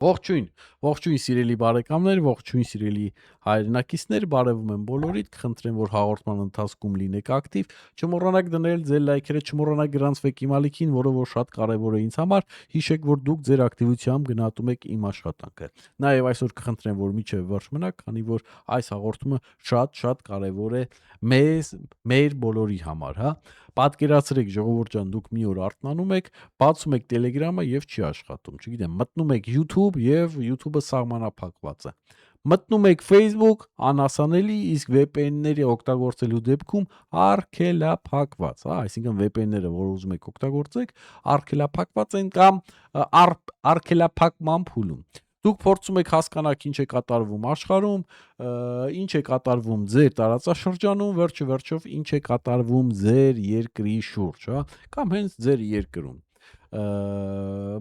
Ողջույն, ողջույն սիրելի բարեկամներ, ողջույն սիրելի հայրենակիցներ, բարևում եմ բոլորիդ, կխնդրեմ, որ հաղորդման ընթացքում լինեք ակտիվ, չմոռանաք դնել ձեր լայքերը, չմոռանաք գրանցվեք իմ ալիքին, որը որ շատ կարևոր է ինձ համար, հիշեք, որ դուք ձեր ակտիվությամբ գնահատում եք իմ աշխատանքը։ Նաև այսօր կխնդրեմ, որ միջև վերջ մնաք, քանի որ այս հաղորդումը շատ կարևոր է մեր բոլորի համար, հա։ Պատկերացրեք, ժողովուրդ ջան, դուք մի օր արթնանում եք, բացում եք Telegram-ը եւ չի աշխատում, չգիտեմ, մտնում եք YouTube եւ YouTube-ը սահմանափակված է։ Մտնում եք Facebook, անասանելի, իսկ VPN-ների օգտագործելու դեպքում արգելափակված, հա, այսինքն VPN-ները, որ ուզում եք օգտագործեք, արգելափակված են կամ արգելափակման փուլում։ Դուք փորձում եք հասկանալ ինչ է կատարվում աշխարհում, ինչ է կատարվում ձեր տարածաշրջանում, վերջով ինչ է կատարվում ձեր երկրի շուրջ, հա, կամ հենց ձեր երկրում։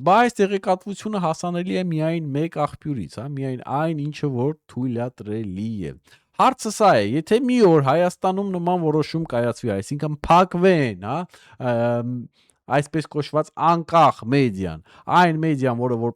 Բայց տեղեկատվությունը հասանելի է միայն մեկ աղբյուրից, հա, միայն այն ինչը որ թույլատրելի է։ Հարցը սա է, եթե մի օր Հայաստանում նման որոշում կայացվի, այսինքն փակվեն, հա, այսպես կոչված անկախ մեդիան, այն մեդիան, որը որ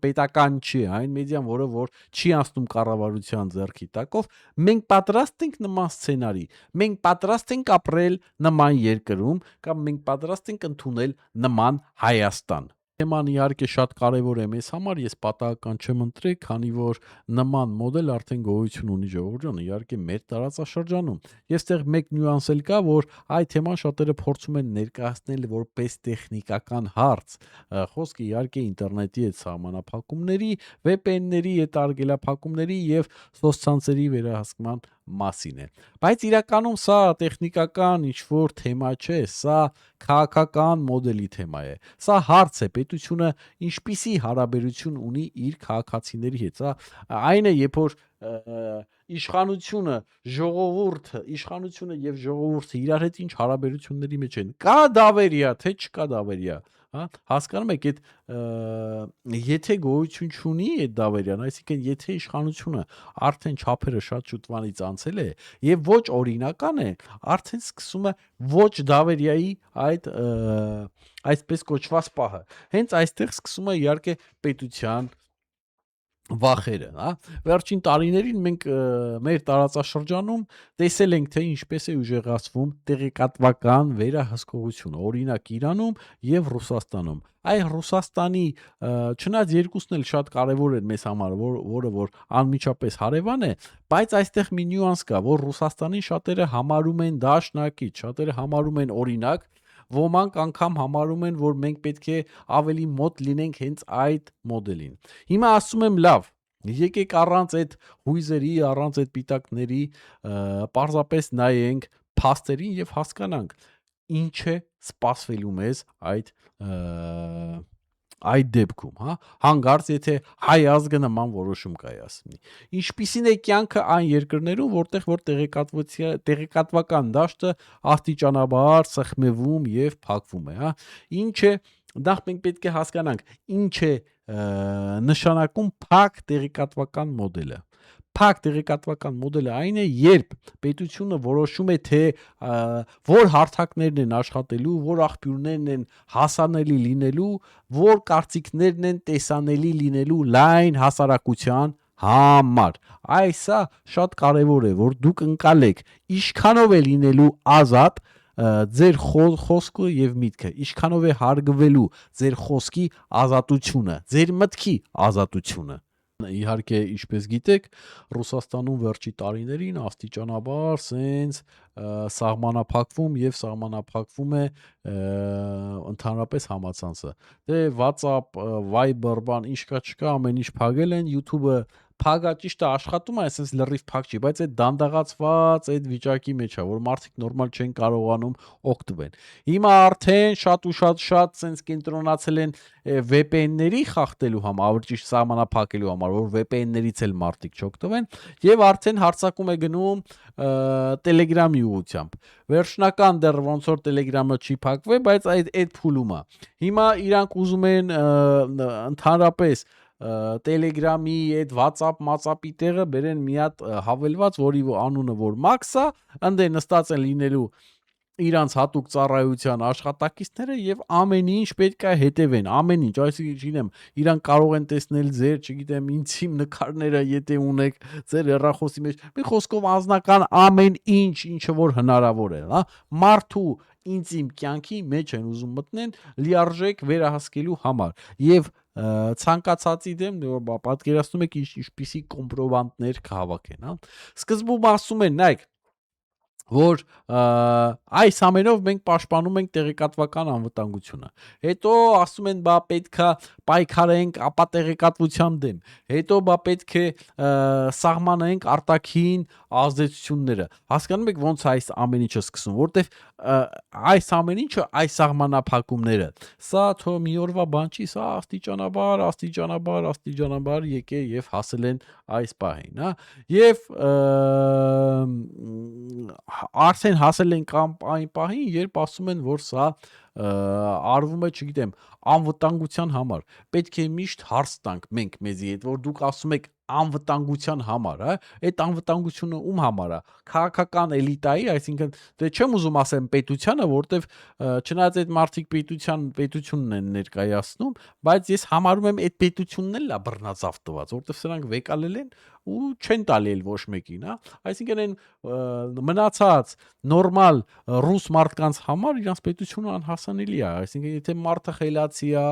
պետական չի, այն մեդիան, որը որ չի անցնում կառավարության ձեռքի տակով, մենք պատրաստ ենք նման սցենարի, մենք պատրաստ ենք ապրել նման երկրում, կամ մենք պատրաստ ենք ընդունել նման Հայաստան։ Թեման իհարկե շատ կարևոր է մեզ համար, ես պատահական չեմ ընտրել, քանի որ նման մոդել արդեն գոյություն ունի ժողովուրդ ջան, իհարկե մեր տարածաշրջանում։ Եվ այստեղ մեկ նյուանս էլ կա, որ այդ թեման շատերը փորձում են ներկայացնել որպես տեխնիկական հարց։ Խոսքը իհարկե ինտերնետի հետ սահմանափակումների, VPN-ների հետ արգելափակումների եւ սոցցանցերի վերահսկման մասին է։ Բայց իրականում սա տեխնիկական ինչ-որ թեմա չէ, սա քաղաքական մոդելի թեմա է։ Սա հարց է, պետությունը ինչպիսի հարաբերություն ունի իր քաղաքացիների հետ։ Սա այն է, երբ որ իշխանությունը եւ ժողովուրդը իրար հետ ինչ հարաբերությունների մեջ են։ Կա դավերիա, թե չկա դավերիա, հա, հասկանում եք, այդ եթե գոյություն չունի այդ դավերյան, այսինքն եթե իշխանությունը արդեն չափերը շատ շուտվանից անցել է եւ ոչ օրինական է, արդեն սկսում է ոչ դավերիայի այդ այսպես կոչված պահը։ Հենց այստեղ սկսում է իհարկե պետության վախերը, հա։ Վերջին տարիներին մենք մեր տարածաշրջանում տեսել ենք, թե ինչպես է ուժեղացվում տեղեկատվական վերահսկողությունը, օրինակ Իրանում եւ Ռուսաստանում։ Այ Ռուսաստանի չնայած երկուսն էլ շատ կարևոր են մեզ համար, որը որ անմիջապես հարևան է, բայց այստեղ մի նյուանս կա, որ Ռուսաստանի շատերը համարում են դաշնակից, շատերը համարում են օրինակ, ոմանք անգամ համարում են, որ մենք պետք է ավելի մոտ լինենք հենց այդ մոդելին։ Հիմա ասում եմ լավ, եկեք առանց այդ հույզերի, առանց այդ պիտակների, պարզապես նայենք փաստերին եւ հասկանանք ինչ է սպասվելու մեզ այդ դեպքում, հա, հանգարց եթե հայ ազգը նման որոշում կայացնի։ Ինչպիսին է կյանքը այն երկրներում, որտեղ որ տեղեկատվական դաշտը աստիճանաբար սխմվում եւ փակվում է, հա։ Ինչ է, նախ մենք պետք է հասկանանք, ինչ է նշանակում փակ տեղեկատվական մոդելը։ Փակ տեղեկատվական մոդելը այն է, երբ պետությունը որոշում է, թե որ հարթակներն են աշխատելու, որ աղբյուրներն են հասանելի լինելու, որ կարծիքներն են տեսանելի լինելու լայն հասարակության համար։ Այսա շատ կարևոր է, որ դուք ընկալեք ինչքանով է լինելու ազատ ձեր խոսքը եւ միտքը, ինչքանով է հարգվելու ձեր խոսքի ազատությունը, ձեր մտքի ազատությունը։ Իհարկե, ինչպես գիտեք, Ռուսաստանում վերջի տարիներին աստիճանաբար սենց սահմանափակվում եւ սահմանափակվում է ընդհանրապես համացանցը։ Դե WhatsApp, Viber, բան ինչ կա չկա, ամեն ինչ փակել են, YouTube-ը փագա ճիշտ է աշխատում է, այսպես լրիվ փակ չի, բայց այդ դանդաղացված այդ վիճակի մեջ է, որ մարդիկ նորմալ չեն կարողանում օգտվել։ Հիմա արդեն շատ սենց կենտրոնացել են VPN-ների խախտելու համար, ավելի ճիշտ սահմանափակելու համար, որ VPN-ներից էլ մարդիկ չօգտվեն, եւ արդեն հարցակում է գնում Telegram-ի ուղղությամբ։ Վերջնական դեռ ոնց որ Telegram-ը չի փակվել, բայց այդ փուլում է։ Հիմա իրանք ուզում են ընդհանրապես Telegram-ի այդ WhatsApp-ի տեղը բերեն մի հատ հավելված, որի անունը որ Max-ա, ընդ է նստած են լինելու իրանց հատուկ ծառայության աշխատակիցները եւ ամեն ինչ պետք է հետևեն, ամեն ինչ, այսինքն չգիտեմ, իրան կարող են տեսնել ձեր, չգիտեմ, ինտիմ նկարները, եթե ունեք ձեր հեռախոսի մեջ, մի խոսքով անձնական ամեն ինչ, ինչը որ հնարավոր է, հա, մարդու ինտիմ կյանքի մեջ են ուզում մտնեն լիարժեք վերահսկելու համար եւ ցանկացածի դեմ պատկերացնում եք ինչպիսի կոմպրոմանտներ կհավաքեն, հա, սկզբում ասում են, նայեք, որ այս ամենով մենք պաշտպանում ենք տեղեկատվական անվտանգությունը։ Հետո ասում են, բա պետքա պայքարենք ապա տեղեկատվության դեմ։ Հետո բա պետք է սահմանենք արտաքին ազդեցությունները։ Հասկանում եք ոնց այս ամեն ինչը սկսում, որտեվ այս ամեն ինչը, այս սահմանափակումները, սա թո մի օրվա բան չի, սա աստիճանաբար եկե եւ հասել են այս պահին, հա։ Եվ արդեն հասել են այն պահին, երբ ասում են, որ սա արվում է, չգիտեմ, անվտանգության համար։ Պետք է միշտ հարց տանք մենք մեզի հետ, որ դուք ասում եք անվտանգության համար, հա, այդ անվտանգությունը ում համար է, քաղաքական էլիտայի, այսինքն դե չեմ ուզում ասեմ պետությանը, որտեվ չնայած այդ մարդիկ պետությունն են ներկայացնում, բայց ես համարում եմ այդ պետությունն էլ է բռնածավ տված, որտեվ սրանք վեկալել են ու չեն տալի էլ ոչ մեկին, հա, այսինքն այն մնացած նորմալ ռուս մարդկանց համար իրանց պետությունը անհասանելի է, այսինքն եթե մարդը խելացի է,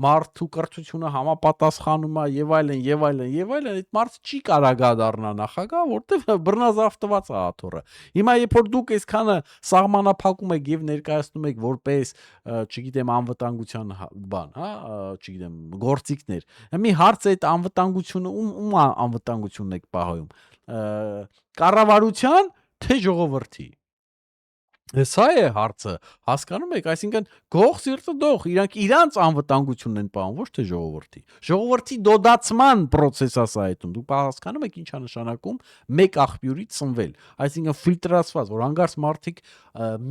մարդու կրթությունը համապատասխանում է եւ այլն, այդ մարդը չի կարող դառնա նախագահ, որտեվ բռնազավթված է աթոռը։ Հիմա երբ որ դուք այսքանը սահմանափակում եք եւ ներկայացնում եք որպես, չգիտեմ, անվտանգության բան, հա, չգիտեմ, գործիքներ։ Մի հարց է այդ անվտանգությունը ում անվտանգությունն եք պահում։ Կառավարության թե ժողովրդի։ Սա է հարցը, հասկանում եք, այսինքն գող սիրտը դող, իրանց անվտանգությունն են պահում, ոչ թե ժողովրդի։ Ժողովրդի դոդացման process է սա այդում։ Դուք հասկանում եք ինչա նշանակում մեկ աղբյուրից ծնվել, այսինքն ֆիլտրացված, որ հանգարց մարդիկ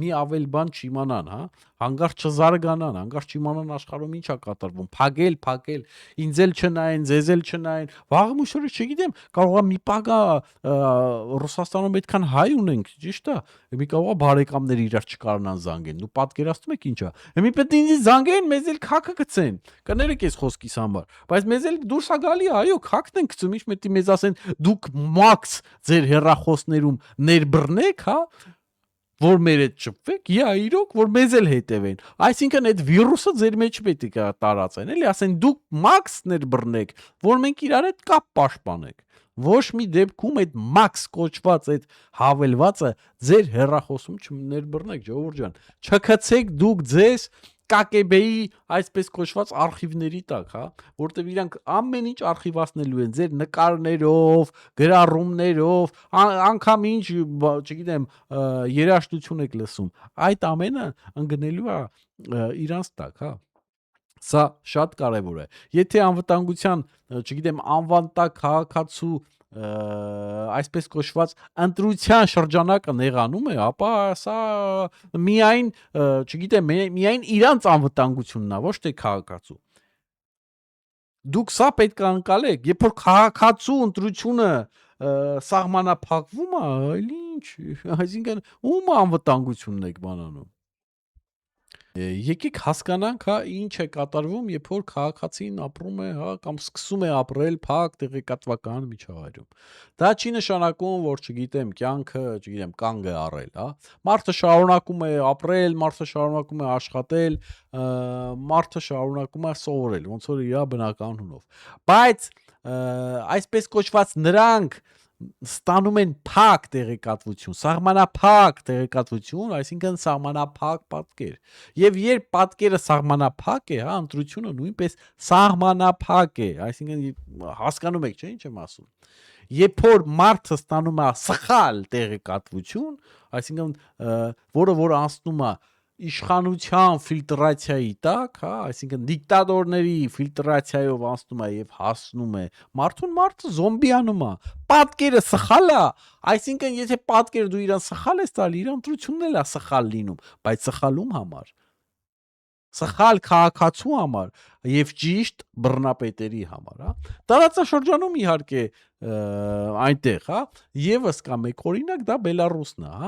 մի ավել բան չիմանան, հա, հանգարց չզարգանան, հանգարց չիմանան աշխարհում ինչա կատարվում, փագել, ինձ էլ չնայեն, ձեզ էլ չնայեն, վաղը միշտ չգիտեմ, կարող է մի պագա Ռուսաստանում այդքան հայ ունենք, ճիշտ է, մի կարող է բարեկամներ իրար չկարողանան զանգեն, դու պատկերացնում եք ինչա, մի պետք է ինձ զանգեն, մեզ էլ քաքը գցեն, կներեք այս խոսքիս համար, բայց մեզ էլ դուրս է գալի, այո, քաքն են գցում, ինչ պետք է մեզ ասեն, դուք մաքս ձեր հեռախոսներում ներբռնեք, հա, որ մեր հետ շփվեք, իրոք, որ մեզ էլ հետևեն։ Այսինքն այդ վիրուսը ձեր մեջ պետք է տարածեն, էլի, ասեն դուք մաքս ներբռնեք, որ մենք իրար հետ կապ պաշտպանենք։ Ոչ մի դեպքում այդ մաքս կոչված այդ հավելվածը ձեր հեռախոսում չներբռնեք, ժողովուրդ ջան։ Չքցեք դուք ձեզ ԿԿԲ-ի այսպես կոչված արխիվների տակ, հա, որտեղ իրանք ամեն ինչ արխիվացնելու են ձեր նկարներով, գրառումներով, անգամ ինչ, չգիտեմ, երաժշտություն եք լսում, այդ ամենը ընկնելու է իրանց տակ, հա։ Սա շատ կարևոր է։ Եթե անվտանգության, չգիտեմ, անվան տակ քաղաքացու այսպես կոչված ընտրության շրջանակը նեղանում է, ապա սա միայն, չգիտեմ, միայն իրանց անվտանգությունն է, ոչ թե քաղաքացու։ Դուք սա պետք է անցալեք, երբ որ քաղաքացու ընտրությունը սահմանափակվում է, այլ ինչ, այսինքն ում անվտանգությունն եք բանանում։ Եկեք հասկանանք, հա, ինչ է կատարվում, երբ որ քաղաքացին ապրում է, հա, կամ սկսում է ապրել փակ տեղեկատվական միջավայրում։ Դա չի նշանակում, որ չգիտեմ, կյանքը, չգիտեմ, կանգ է առել, հա։ Մարդը շարունակում է ապրել, մարդը շարունակում է աշխատել, մարդը շարունակում է սովորել, ոնց որ իր բնական հունով։ Բայց այսպես կոչված նրանք ստանում են փակ տեղեկատվություն, սահմանափակ տեղեկատվություն, այսինքն սահմանափակ պատկեր։ Եվ երբ պատկերը սահմանափակ է, հա, ընտրությունը նույնպես սահմանափակ է, այսինքն հասկանում եք, չէ՞, ինչ եմ ասում։ Երբ որ մարդը ստանում է սխալ տեղեկատվություն, այսինքն որը որ անցնում է իշխանության ֆիլտրացիայի տակ, հա, այսինքն դիկտատորների ֆիլտրացիայով անցնում է եւ հասնում է մարդուն, մարդը զոմբիանում է, պատկերը սխալ է, այսինքն եթե պատկերը դու իրան սխալ ես տալի, իր ընտրությունն էլ է սխալ լինում, բայց սխալում համար, սխալ քաղաքացու համար, եւ ճիշտ բռնապետերի համար, հա։ Տարածաշրջանում իհարկե այնտեղ, հա, եւս կա մեկ օրինակ, դա Բելարուսն է, հա։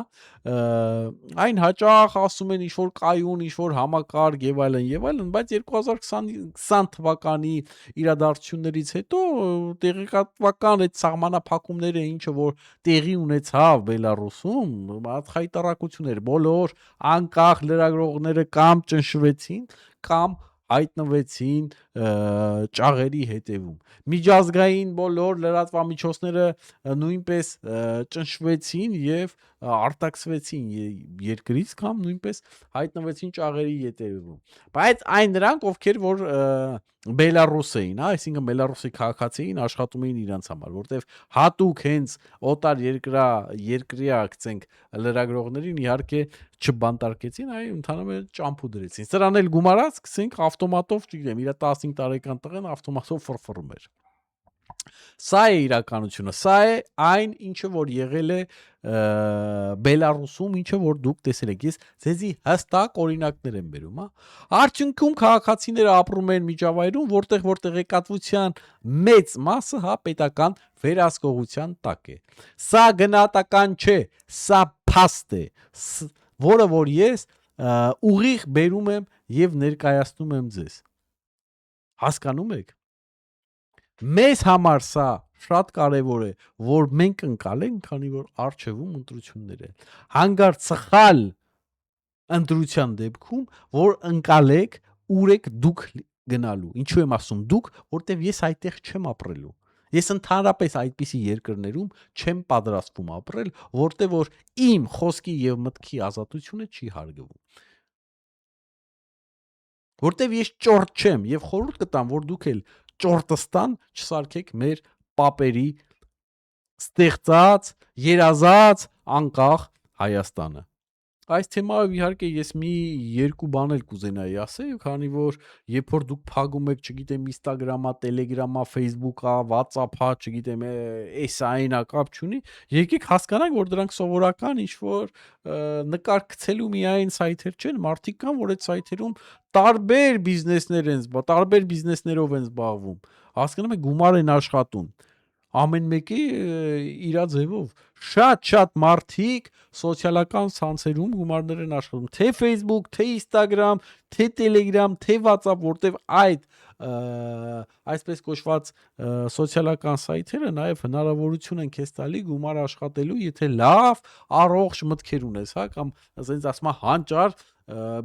Այն հաճախ ասում են ինչ-որ կայուն, ինչ-որ համակարգ եւ այլն, բայց 2020 թվականի իրադարձություններից հետո տեղեկատվական այդ սահմանափակումները, ինչը որ տեղի ունեցավ Բելարուսում, խայտարակություններ, բոլոր անկախ լրագրողները կամ ճնշվեցին, կամ հայտնվեցին ճաղերի հետևում։ Միջազգային բոլոր լրատվամիջոցները նույնպես ճնշվեցին եւ արտաքսվեցին երկրից կամ նույնպես հայտնվեցին ճաղերի ետևում։ Բայց այն նրանք, ովքեր որ Բելարուս էին, հա, այսինքն Բելարուսի քաղաքացի էին, աշխատում էին իրանց համար, որտեվ հատուկ հենց օտար երկրյա գցենք լրագրողներին իհարկե չբանտարկեցին, այ ընդհանրապես ճամփու դրեցին։ Սրան էլ գումարած, գցենք ավտոմատով, չգիտեմ, իր 15 տարեկան տղեն ավտոմատով ֆրֆռում էր։ Սա է իրականությունը, սա է այն, ինչը որ եղել է Բելարուսում, ինչը որ դուք տեսել եք։ Ես ձեզի հստակ օրինակներ եմ բերում, հա։ Արդյունքում քաղաքացիները ապրում են միջավայրում, որտեղ տեղեկատվության մեծ մասը, հա, պետական վերահսկողության տակ է։ Սա գնահատական չէ, սա փաստ է, որը որ ես ուղիղ բերում եմ եւ ներկայացնում եմ ձեզ։ Հասկանում եք։ Մեզ համար սա շատ կարևոր է, որ մենք ընկալենք, քանի որ առջևում ընտրություններ են։ Հանգարտ սխալ ընտրության դեպքում, որ ընկալեք ուր եք դուք գնալու։ Ինչու եմ ասում դուք, որտեվ ես այդտեղ չեմ ապրելու։ Ես ընդհանրապես այդպիսի երկրներում չեմ պատրաստվում ապրել, որտեղ որ իմ խոսքի եւ մտքի ազատությունը չի հարգվում։ Որտեվ ես ճորտ չեմ եւ խորհուրդ կտամ, որ դուք էլ ճորտստան չսարքեք մեր պապերի ստեղծած, երազած անկախ Հայաստանը։ Այս թեմայով իհարկե ես մի երկու բան էլ կուզենայի ասել, քանի որ երբ որ դուք փակում եք, չգիտեմ, Instagram-ա, Telegram-ա, Facebook-ա, WhatsApp-ա, չգիտեմ, էսա այնա կապ չունի, եկեք հասկանանք, որ դրանք սովորական ինչ-որ նկար գցելու միայն սայթեր չեն, մարդիկ կան, որ այդ սայթերում տարբեր բիզնեսներով են զբաղվում։ Հասկանում եք, գումար են աշխատում։ Ամեն մեկի իր ձևով շատ մարդիկ սոցիալական ցանցերում գումարներ են աշխատում, թե Facebook, թե Instagram, թե Telegram, թե WhatsApp, որտեվ այդ այսպես կոչված սոցիալական սայթերը նաև հնարավորություն են քեզ տալի գումար աշխատելու, եթե լավ առողջ մտքեր ունես, հա, կամ ասենց ասում հանճար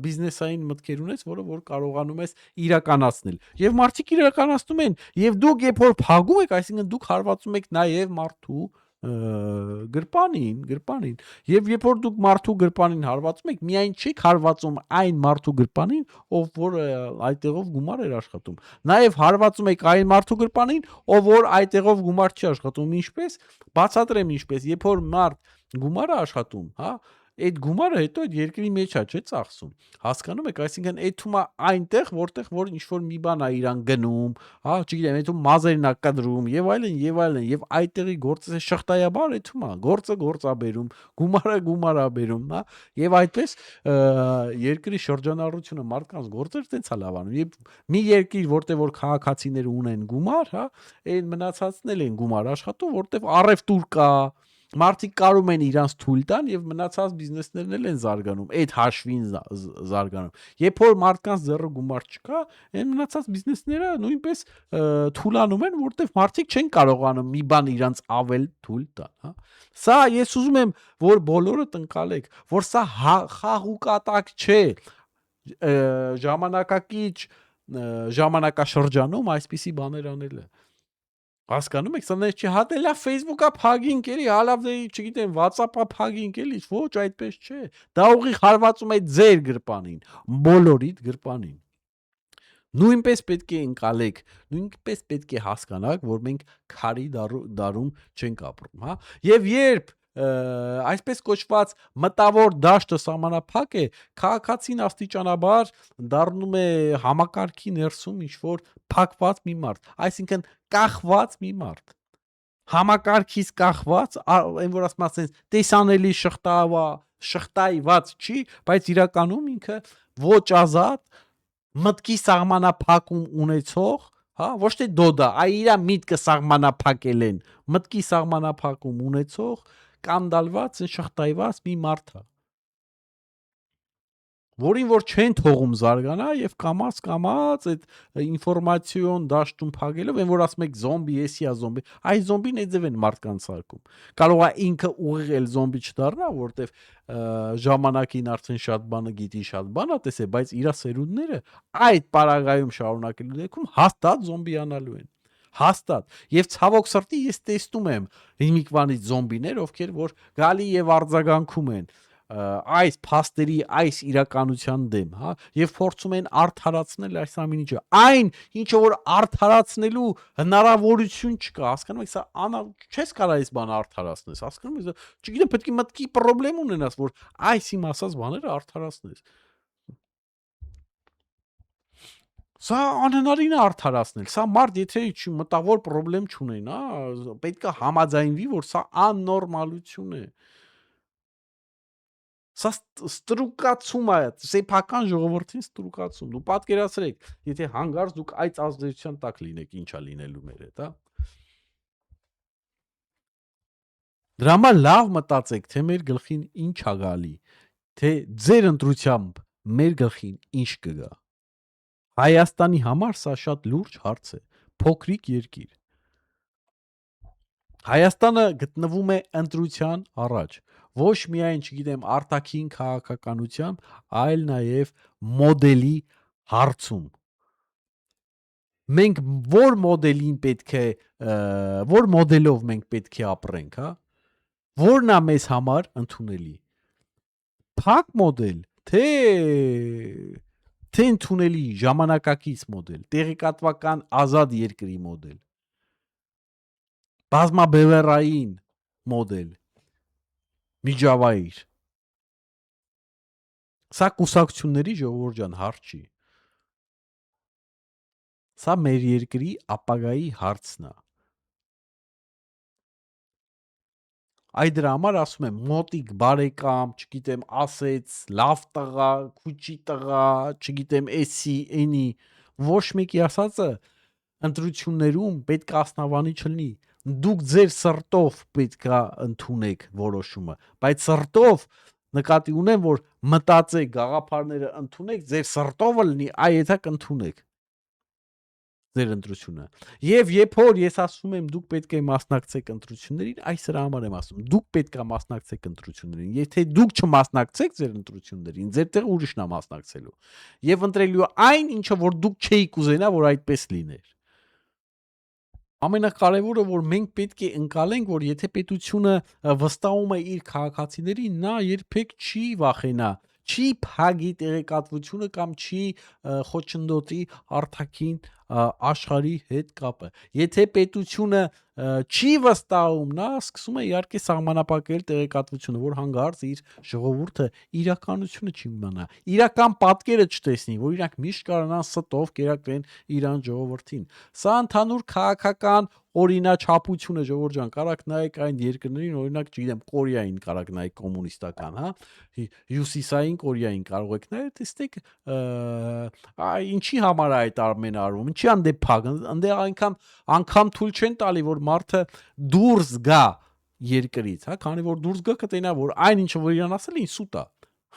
բիզնեսային մտքեր ունես, որը որ կարողանում ես իրականացնել։ Եվ մարդիկ իրականացնում են, եւ դուք երբ որ փագում եք, այսինքն դուք հարվածում եք նաեւ մարդու գրպանին, եւ երբ որ դուք մարդու գրպանին հարվածում եք, միայն չեք հարվածում այն մարդու գրպանին, ով որ այդտեղով գումար էր աշխատում, նաեւ հարվածում եք այն մարդու գրպանին, ով որ այդտեղով գումար չի աշխատում, ինչպես բացատրեմ ինչպես, երբ որ մարդ գումար է աշխատում, հա, այդ գումարը հետո այդ երկրի մեջ է, չէ՞ ծախսում։ Հասկանում եք, այսինքն այդում է այնտեղ, որտեղ որ ինչ որ մի բան է իրան գնում, հա, չգիտեմ, այդում մազերն է կադրում եւ այլն, եւ այդտեղի գործը շղթայաբար այդում է, գործը բերում, գումարը բերում, հա, եւ այդպես երկրի շրջանառությունը մարդկանց գործեր տենց է լավանում։ Եվ մի երկիր, որտեղ որ քաղաքացիները ունեն գումար, հա, այն մնացածն էլ են գումար աշխատում, որտեղ առևտուր կա, մարդիկ կարում են իրանց թույլ տան եւ մնացած բիզնեսներն էլ են զարգանում, այդ հաշվին զարգանում։ Երբ որ մարդկանց ձեռը գումար չկա, այն մնացած բիզնեսները նույնպես թուլանում են, որտեղ մարդիկ չեն կարողանում մի բան իրանց ավել թույլ տան, հա։ Սա ես ուզում եմ, որ բոլորը տնկալեք, որ սա խաղուկատակ չէ, ժամանակակից ժամանակաշրջանում այսպիսի բաներ անելը։ Հասկանում եք, սա չի հատելա Facebook-ա փագինք էլի, հալավ դե չգիտեմ, WhatsApp-ա փագինք էլի, ոչ այդպես չէ։ Դա ուղիղ հարվածում է ձեր գրպանին, բոլորիդ գրպանին։ Նույնպես պետք է ընկալեք, նույնպես պետք է հասկանաք, որ մենք քարի դարում չենք ապրում, հա։ Եվ երբ այսպես կոչված մտավոր դաշտը սահմանափակ է, քաղաքացին աստիճանաբար դառնում է համակարգի ներսում ինչ-որ փակված մի մարդ, այսինքն կախված մի մարդ, համակարգից կախված, այն որ ասում ասեն տեսանելի շղթայված չի, բայց իրականում ինքը ոչ ազատ մտքի սահմանափակում ունեցող, հա, ոչ թե դոդա, այ իր միտքը սահմանափակել են, մտքի սահմանափակում ունեցող, կանդալված, շղթայված մի մարդ է, որին որ չեն թողում զարգանա եւ կամած այդ ինֆորմացիոն դաշտում փակելով, այն որ ասում եք զոմբի, էսիա զոմբի, այ զոմբին այդ ձև են մարդկանց սարքում։ Կարող է ինքը ուղիղ էլ զոմբի չդառնա, որտեվ ժամանակին արդեն շատ բանը գիտի, շատ բան է տեսել, բայց իր սերունդները այդ պարագայում շարունակելու դեպքում հաստատ զոմբիանալու են։ Հաստատ։ Եվ ցավոք սրտի ես տեսնում եմ հիմիկվանից զոմբիներ, ովքեր որ գալի եւ արձագանքում են այս փաստերի, այս իրականության դեմ, հա, եւ փորձում են արդարացնել այս ամեն ինչը։ Այն, ինչը որ արդարացնելու հնարավորություն չկա, հասկանում եք, սա չես կարող այս բանը արդարացնես, հասկանում եք, չգիտեմ, պետք է մտքի խնդրեմ ունենաս, որ այս իմ ասած բաները արդարացնես։ Սա անհնարին է արդարացնել։ Սա մարդ եթե մտավոր խնդրեմ չունենա, պետք է համաձայնվի, որ սա աննորմալություն է։ Սա ստրուկացում է, սեփական ժողովրդին ստրուկացում։ Դու պատկերացրեք, եթե հանգարց դուք այդ ազդեցության տակ լինեք, ինչա լինելու մեր հետ, հա։ Դրա համար լավ մտածեք, թե մեր գլխին ինչ ա գալի, թե ձեր ընտրությամբ մեր գլխին ինչ կգա։ Հայաստանի համար սա շատ լուրջ հարց է, փոքրիկ երկիր։ Հայաստանը գտնվում է ընտրության առաջ, ոչ միայն, չգիտեմ, արտաքին քաղաքականության, այլ նաև մոդելի հարցում։ Մենք որ մոդելին պետք է, որ մոդելով մենք պետք է ապրենք, հա? Որն է մեզ համար ընդունելի։ Փակ մոդել, թե ընդունելի ժամանակակից մոդել, տեղեկատվական ազատ երկրի մոդել, բազմաբևեռային մոդել, միջավայր։ Սա կուսակցությունների ժողովուրդ ջան հարց չի։ Սա մեր երկրի ապագայի հարցն է։ Այ դրա համար ասում եմ, մոտիկ բարեկամ, չգիտեմ, ասեց, լավ տղա, քուչի տղա, չգիտեմ, էսի, էնի, ոչ մեկի ասածը ընտրություններում պետք է ասնավանի չլինի։ Դուք ձեր սրտով պետք է ընդունեք որոշումը, բայց սրտով նկատի ունեմ, որ մտածեք, գաղափարները ընդունեք, ձեր սրտովը լինի, այ եթե կընդունեք ձեր ընտրությունը։ Եվ երբ որ ես ասում եմ դուք պետք է մասնակցեք ընտրություններին, այս դրա համար եմ ասում, դուք պետք է մասնակցեք ընտրություններին։ Եթե դուք չմասնակցեք ձեր ընտրություններին, ձեր տեղ ուրիշն է մասնակցելու։ Եվ ընտրելու այն, ինչը որ դուք չէիք ուզենա, որ այդպես լիներ։ Ամենակարևորը, որ մենք պետք է ընկալենք, որ եթե պետությունը վստահում է իր քաղաքացիներին, նա երբեք չի վախենա, չի փագի տեղեկատվությունը կամ չի խոչընդոտի արտաքին աշխարհի հետ կապը։ Եթե պետությունը չի վստահում, նա սկսում է իհարկե սահմանափակել տեղեկատվությունը, որ հանգարց իր ժողովուրդը իրականությունը չիմանա, իրական պատկերը չտեսնի, որ իրանք միշտ կարողանան ստով կերակրեն իրան ժողովրդին։ Սա ընդհանուր քաղաքական օրինաչափություն է, ժողովուրդ ջան, կարաք նայեք այն երկրներին, օրինակ, չգիտեմ, Կորեային կարաք նայեք կոմունիստական, հա, հյուսիսային Կորեային կարող եք նայել, տեսնեք, ինչի համար է այդ ամենը արվում, ինչի անդե փակ, անդե անգամ թույլ չեն տալի, որ մարդը դուրս գա երկրից, հա, քանի որ դուրս գա կտենա, որ այն ինչը որ իրան ասել են սուտ է։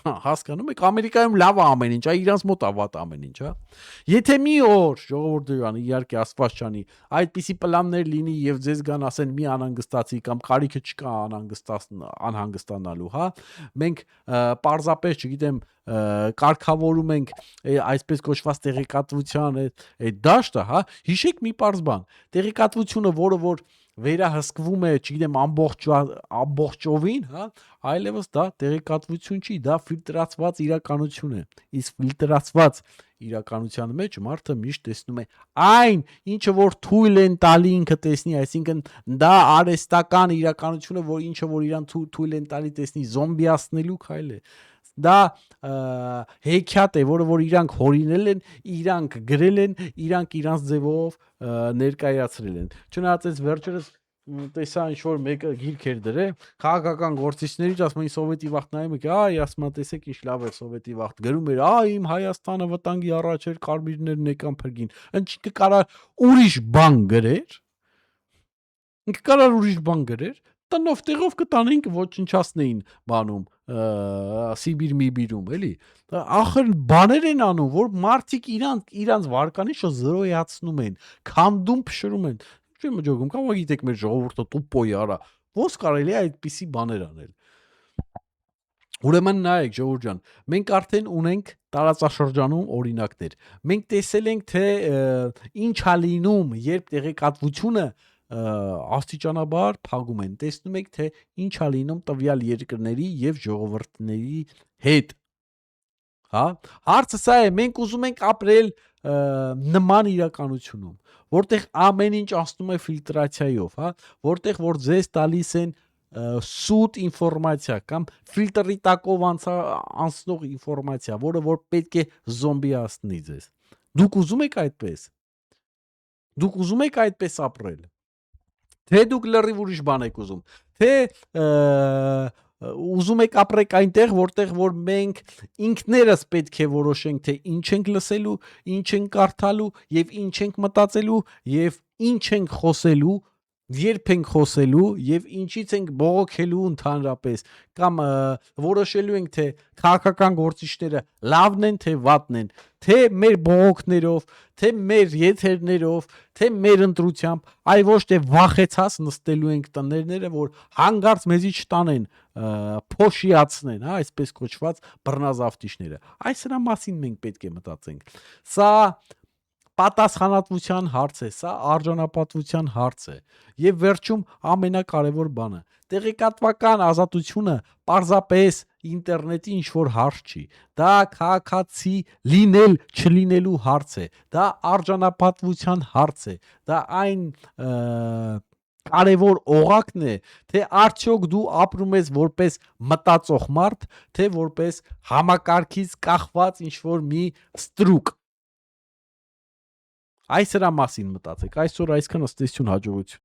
Հասկանում եք, Ամերիկայում լավ է ամեն ինչ, իրանց մոտ է վատ ամեն ինչ, հա։ Եթե մի օր ժողովուրդը իհարկե Աստված չանի, այդպիսի պլաններ լինի եւ ձեզ գան ասեն մի անհանգստացի կամ կարիքը չկա անհանգստանալու, հա։ Մենք պարզապես, չգիտեմ, կարգավորում ենք այսպես կոչված տեղեկատվության այդ դաշտը, հա։ Հիշեք մի պարզ բան, տեղեկատվությունը, որը որ վերահսկվում է, չգիտեմ, ամբողջովին, հա, այլևս դա տեղեկատվություն չի, դա ֆիլտրացված իրականություն է։ Իսկ ֆիլտրացված իրականության մեջ մարդը միշտ տեսնում է այն, ինչը որ թույլ են տալի ինքը տեսնի, այսինքն դա արհեստական իրականությունը, որ ինչը որ իրան թույլ են տալի տեսնի, զոմբիացնելու քայլ է։ Դա հեքիաթ է, որը որ իրանք հորինել են, իրանք գրել են, իրանք իրանց ձևով ներկայացրել են։ Չնայած վերջերս տեսա ինչ որ մեկը գիրք էր դրել, քաղաքական գործիչներից ասում են սովետի վաղտ նայում եք, այ ասում են տեսեք ինչ լավ է սովետի վաղտ գրում էր, իմ Հայաստանը վտանգի առաջ էր, կարմիրներն եկան փրկին։ Ինքը կարա ուրիշ բան գրեր։ Ինքը կարա ուրիշ բան գրեր, տնով տեղով կտանեին ոչնչացնեին բանում Սիբիր միբիրում, էլի։ Ախր բաներ են անում, որ մարդիկ իրանց վարկանիշը զրոյացնում են, քանդում փշրում են։ Չեմ ջոգում, կամ գիտեք մեր ժողովուրդը տուպոյ արա։ Ոնց կարելի է այդպիսի բաներ անել։ Ուրեմն նայեք ժողովուրդ ջան, մենք արդեն ունենք տարածաշրջանում օրինակներ։ Մենք տեսել ենք թե ինչ է լինում, երբ տեղեկատվությունը աստիճանաբար փակում են։ Տեսնում եք թե ինչ է լինում տվյալ երկրների եւ ժողովուրդների հետ։ Հա, հարցը սա է, մենք ուզում ենք ապրել նման իրականությունում, որտեղ ամեն ինչ անցնում է ֆիլտրացիայով, հա, որտեղ որ ձեզ տալիս են սուտ ինֆորմացիա կամ ֆիլտրի տակով անցնող ինֆորմացիա, որը որ պետք է զոմբիացնի ձեզ։ Դուք ուզում եք այդպես։ Դուք ուզում եք այդպես ապրել։ Թե դուք լրիվ ուրիշ բան եք ուզում, թե ուզում եք ապրեք այնտեղ, որտեղ որ մենք ինքներս պետք է որոշենք, թե ինչ ենք լսելու, ինչ ենք կարդալու եւ ինչ ենք մտածելու եւ ինչ ենք խոսելու, երբ ենք խոսելու եւ ինչից ենք բողոքելու ընդհանրապես կամ որոշելու ենք թե քաղաքական գործիչները լավն են թե վատն են, թե մեր բողոքներով, թե մեր եթերներով, թե մեր ընտրությամբ, այ ոչ թե վախեցած նստելու ենք տներները, որ հանգարց մեզի չտանեն, փոշիացնեն, հա, այսպես կոչված բռնազավթիչները։ Այս սրա մասին մենք պետք է մտածենք։ Սա պատասխանատվության հարց է, սա արժանապատվության հարց է եւ վերջում ամենակարևոր բանը տեղեկատվական ազատությունը պարզապես ինտերնետի ինչ որ հարց չի, դա քաղաքացի լինել չլինելու հարց է, դա արժանապատվության հարց է, դա այն կարևոր օղակն է, թե արդյոք դու ապրում ես որպես մտածող մարդ, թե որպես համակարգից կախված ինչ որ մի ստրուկ։ Այս սրա մասին մտածեք, այսօր այսքան, ըստ էության հաջողություն։